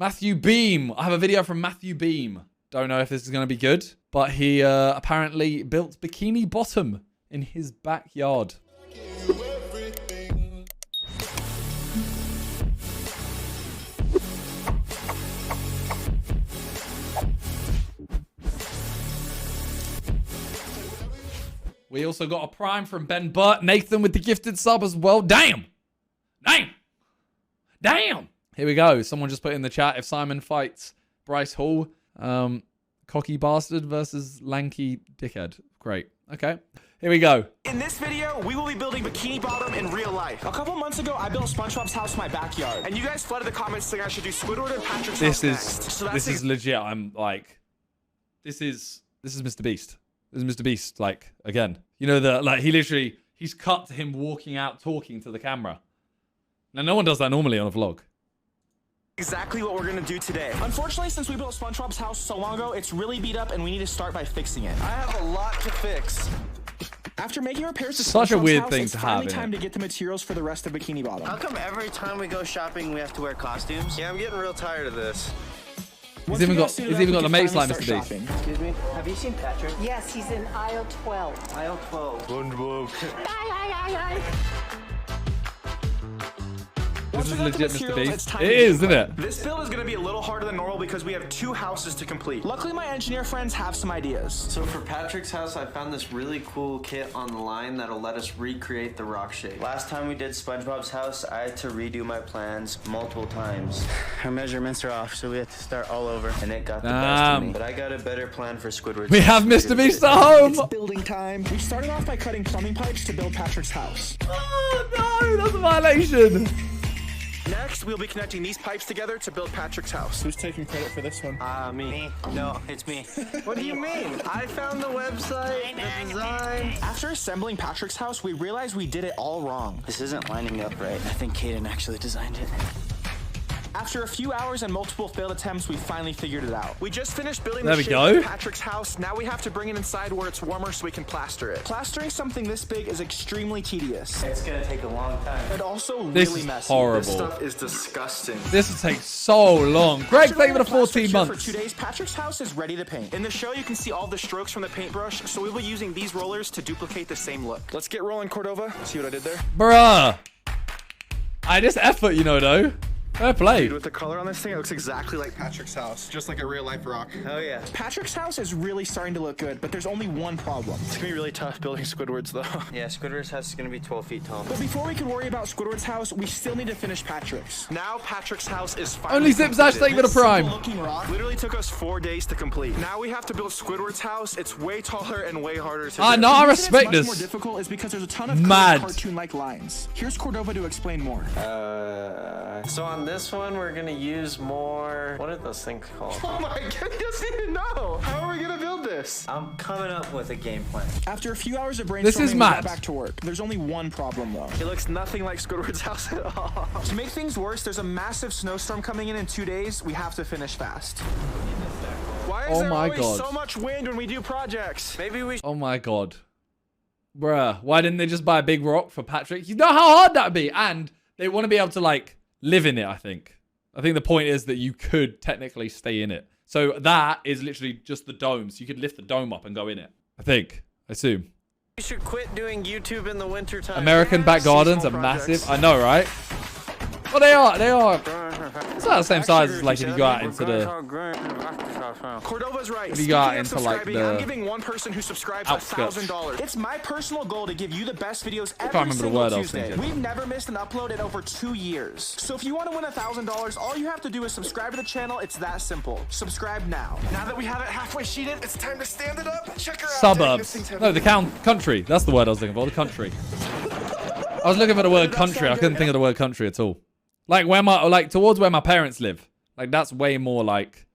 Matthew Beem. I have a video from Matthew Beem. Don't know if this is going to be good, but he apparently built Bikini Bottom in his backyard. We also got a prime from Ben Butt. Nathan with the gifted sub as well. Damn! Damn! Damn! Here we go. Someone just put in the chat, if Simon fights Bryce Hall, cocky bastard versus lanky dickhead. Great. Okay. Here we go. In this video, we will be building Bikini Bottom in real life. A couple months ago, I built SpongeBob's house in my backyard. And you guys flooded the comments saying I should do Squidward and Patrick's house next. So this is legit. I'm like, this is Mr. Beast. This is Mr. Beast, like, again. You know, he's cut to him walking out talking to the camera. Now, no one does that normally on a vlog. Exactly what we're gonna do today. Unfortunately, since we built SpongeBob's house so long ago, it's really beat up and we need to start by fixing it. I have a lot to fix. After making repairs to such a weird house, thing it's to finally have. Time to get the materials for the rest of Bikini Bottom. How come every time we go shopping we have to wear costumes? Yeah, I'm getting real tired of this. He's even got the mates like Mr. Beast. Excuse me, have you seen Patrick? Yes, he's in aisle 12. Aisle 12. SpongeBob. This is legit Mr. Beast. It is, isn't it? This build is going to be a little harder than normal because we have 2 houses to complete. Luckily, my engineer friends have some ideas. So for Patrick's house, I found this really cool kit online that'll let us recreate the rock shape. Last time we did SpongeBob's house, I had to redo my plans multiple times. Our measurements are off, so we had to start all over, and it got the best of me. But I got a better plan for Squidward. We have Mr. Beast at home! It's building time. We started off by cutting plumbing pipes to build Patrick's house. Oh no, that's a violation! Next, we'll be connecting these pipes together to build Patrick's house. Who's taking credit for this one? Me. No, it's me. What do you mean? I found the website, the design. After assembling Patrick's house, we realized we did it all wrong. This isn't lining up right. I think Kaden actually designed it. After a few hours and multiple failed attempts, we finally figured it out. We just finished building the shape of Patrick's house. Now we have to bring it inside where it's warmer so we can plaster it. Plastering something this big is extremely tedious. It's gonna take a long time. And also this really is messy. horrible. This stuff is disgusting. This will take so long. Greg, thank you for the 14 months. For 2 days, Patrick's house is ready to paint. In the show, you can see all the strokes from the paintbrush, so we'll be using these rollers to duplicate the same look. Let's get rolling, Cordova. See what I did there? Bruh. This effort, you know, though. Fair play. Dude, with the color on this thing, it looks exactly like Patrick's house, just like a real life rock. Oh yeah. Patrick's house is really starting to look good, but there's only one problem. It's gonna be really tough building Squidward's though. Yeah, Squidward's house is gonna be 12 feet tall. But before we can worry about Squidward's house, we still need to finish Patrick's. Now Patrick's house is finally only Zipzash, thank you for the prime. Looking rock literally took us 4 days to complete. Now we have to build Squidward's house. It's way taller and way harder to do. No, I respect this. More difficult is because there's a ton of cartoon-like lines. Here's Cordova to explain more. So on this one, we're gonna use more. What are those things called? Oh my god, he doesn't even know. How are we gonna build this? I'm coming up with a game plan. After a few hours of brainstorming, this is we mad. got back to work. There's only one problem though. It looks nothing like Squidward's house at all. To make things worse, there's a massive snowstorm coming in 2 days. We have to finish fast. Why is there always so much wind when we do projects? Maybe we. Oh my god. Bruh, why didn't they just buy a big rock for Patrick? You know how hard that'd be, and they want to be able to like live in it. I think the point is that you could technically stay in it. So that is literally just the dome. So you could lift the dome up and go in it. I assume. You should quit doing YouTube in the winter time. American back gardens are massive. I know, right? Well, they are. It's not the same size as like if you go out into the. Cordova's right. If you go out into like the. I'm giving one person who subscribes $1,000. It's my personal goal to give you the best videos every single Tuesday. We've never missed an upload in over 2 years. So if you want to win $1,000, all you have to do is subscribe to the channel. It's that simple. Subscribe now. Now that we have it halfway sheeted, it's time to stand it up. Check her out. Suburbs. No, the country. That's the word I was looking for. The country. I was looking for the word country. I couldn't think of the word country at all. Like towards where my parents live. Like that's way more like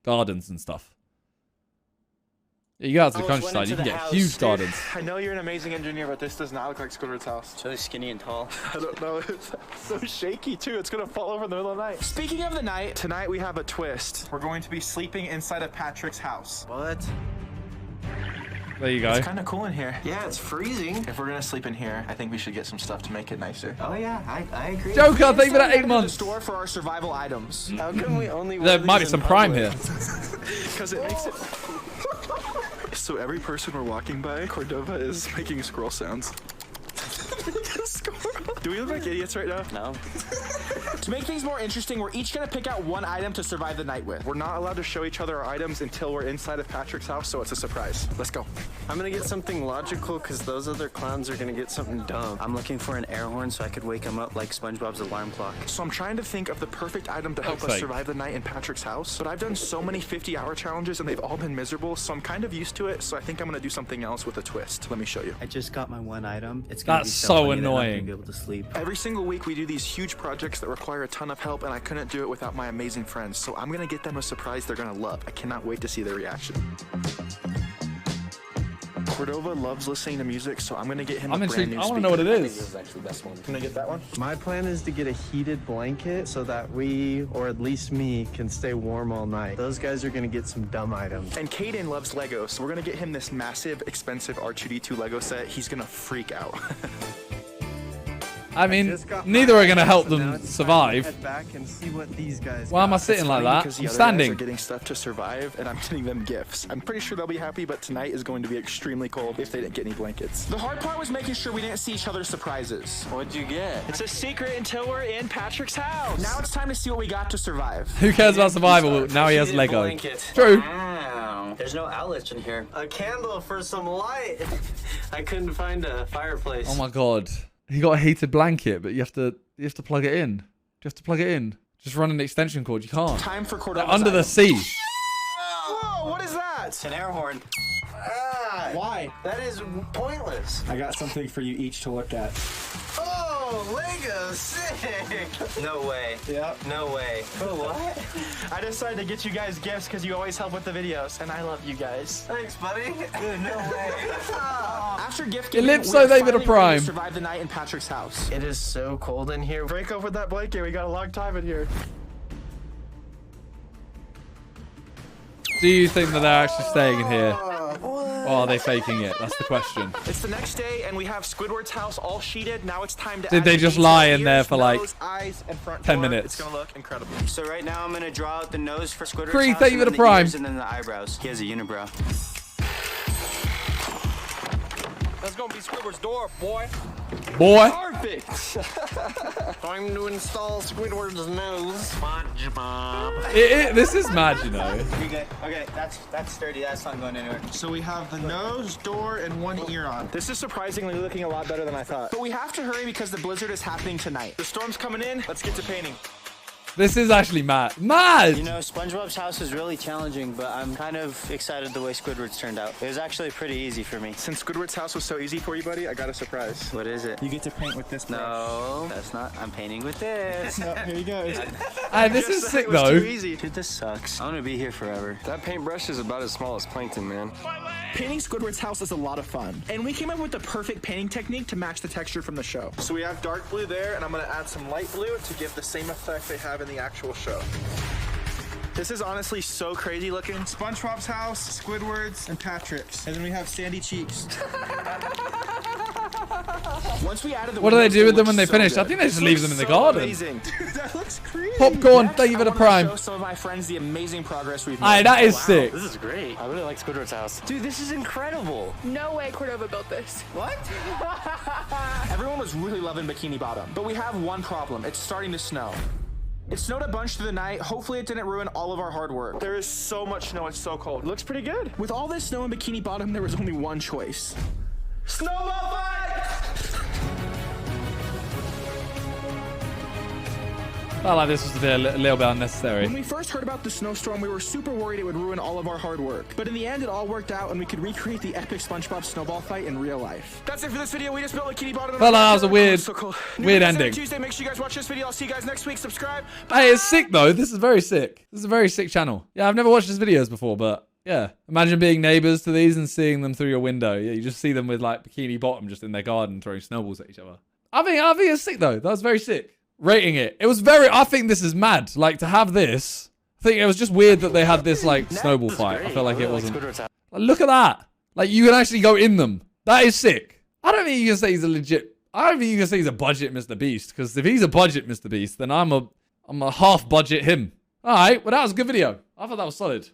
gardens and stuff. Yeah, you go out to the countryside, you can get huge gardens. I know you're an amazing engineer, but this does not look like Squidward's house. It's really skinny and tall. I don't know. It's so shaky too. It's gonna fall over in the middle of the night. Speaking of the night, tonight we have a twist. We're going to be sleeping inside of Patrick's house. What? There you go. It's kind of cool in here. Yeah, it's freezing. If we're gonna sleep in here, I think we should get some stuff to make it nicer. Oh yeah, I agree. Joker, thank you for that 8 To the months. store for our survival items. How come we only There might be some Prime here. Because it makes it. So every person we're walking by, Cordova is making squirrel sounds. Do we look like idiots right now? No. To make things more interesting, we're each gonna pick out one item to survive the night with. We're not allowed to show each other our items until we're inside of Patrick's house, so it's a surprise. Let's go. I'm gonna get something logical because those other clowns are gonna get something dumb. I'm looking for an air horn so I could wake him up like SpongeBob's alarm clock. So I'm trying to think of the perfect item to help us survive the night in Patrick's house, but I've done so many 50-hour challenges and they've all been miserable, so I'm kind of used to it, so I think I'm gonna do something else with a twist. Let me show you. I just got my one item. It's gonna That's be so funny that I'm not annoying. gonna be able to sleep. Every single week we do these huge projects that require a ton of help, and I couldn't do it without my amazing friends, so I'm gonna get them a surprise they're gonna love. I cannot wait to see their reaction. Cordova loves listening to music, so I'm gonna get him a brand new I want to know what it is. This is actually the best one. Can I get that one? My plan is to get a heated blanket so that we, or at least me, can stay warm all night. Those guys are gonna get some dumb items. And Caden loves Lego, so we're gonna get him this massive, expensive R2-D2 Lego set. He's gonna freak out. I mean, neither are going to help them survive. Head back and see what these guys Why am I got. sitting like Funny that? because the I'm other guys standing. are getting stuff to survive, and I'm getting them gifts. I'm pretty sure they'll be happy, but tonight is going to be extremely cold if they didn't get any blankets. The hard part was making sure we didn't see each other's surprises. What'd you get? It's a secret until we're in Patrick's house. Now it's time to see what we got to survive. Who cares about survival? Now he has Heated Lego. blanket. True. Wow. There's no outlets in here. A candle for some light. I couldn't find a fireplace. Oh my god. He got a heated blanket, but you have to plug it in. You have to plug it in. Just run an extension cord. You can't. Time for They're Cordova's under the item. sea. Whoa, what is that? It's an air horn. Ah, Why? that is pointless. I got something for you each to look at. Oh, Lego, sick. No way. Yep. No way. Oh, what? I decided to get you guys gifts because you always help with the videos, and I love you guys. Thanks, buddy. Dude, no way. After gift giving, Ellipso we're David finally ready Prime. to survive the night in Patrick's house. It is so cold in here. Break up with that blanket. We got a long time in here. Do you think that they're actually staying in here? Or are they faking it? That's the question. It's the next day, and we have Squidward's house all sheeted. Now it's time to. Did add they the just detail, lie in there ears, for, like, nose, eyes, and front 10 door. minutes? It's gonna look incredible. So right now I'm gonna draw out the nose for Squidward's Cree, house, thank you and for then the Prime. ears and then the eyebrows. He has a unibrow. That's gonna be Squidward's door, boy. Boy. Perfect. Time to install Squidward's nose. SpongeBob. This is mad, you know. You good? Okay, that's sturdy. That's not going anywhere. So we have the nose, door, and one ear on. This is surprisingly looking a lot better than I thought. But we have to hurry because the blizzard is happening tonight. The storm's coming in. Let's get to painting. This is actually mad. Mad! You know, SpongeBob's house is really challenging, but I'm kind of excited the way Squidward's turned out. It was actually pretty easy for me. Since Squidward's house was so easy for you, buddy, I got a surprise. What is it? You get to paint with this brush. No, that's not. I'm painting with this. No, here you go. Hey, this is sick, It was though. too easy. Dude, this sucks. I'm gonna be here forever. That paintbrush is about as small as plankton, man. Painting Squidward's house is a lot of fun. And we came up with the perfect painting technique to match the texture from the show. So we have dark blue there, and I'm gonna add some light blue to give the same effect they have in the actual show. This is honestly so crazy looking. SpongeBob's house, Squidward's, and Patrick's. And then we have Sandy Cheeks. Once we added the What do they windows, do with it them when they looks so finish? I good. think they just This leave looks them in the so garden. Amazing. Dude, that looks crazy. Popcorn, Next, thank you for the I wanna Prime. show some of my friends the amazing progress we've made. Aye, that is sick. This is great. I really like Squidward's house. Dude, this is incredible. No way Cordova built this. What? Everyone was really loving Bikini Bottom, but we have one problem. It's starting to snow. It snowed a bunch through the night. Hopefully it didn't ruin all of our hard work. There is so much snow, it's so cold. It looks pretty good. With all this snow in Bikini Bottom, there was only one choice. Snowball fight! Felt like this was a little bit unnecessary. When we first heard about the snowstorm, we were super worried it would ruin all of our hard work. But in the end, it all worked out and we could recreate the epic SpongeBob snowball fight in real life. That's it for this video. We just built Bikini Bottom. Felt like that was a weird, So cool. weird New videos every ending. Tuesday. Make sure you guys watch this video. I'll see you guys next week. Subscribe. Hey, it's sick though. This is very sick. This is a very sick channel. Yeah, I've never watched his videos before, but yeah. Imagine being neighbors to these and seeing them through your window. Yeah, you just see them with like Bikini Bottom just in their garden throwing snowballs at each other. I think it's sick though. That was very sick. Rating it. It was very, I think this is mad. Like to have this, I think it was just weird that they had this like snowball fight. I feel like it wasn't. Like, look at that. Like, you can actually go in them. That is sick. I don't think you can say he's a legit... I don't think you can say he's a budget Mr. Beast. Because if he's a budget Mr. Beast, then I'm a half budget him. Alright, well that was a good video. I thought that was solid.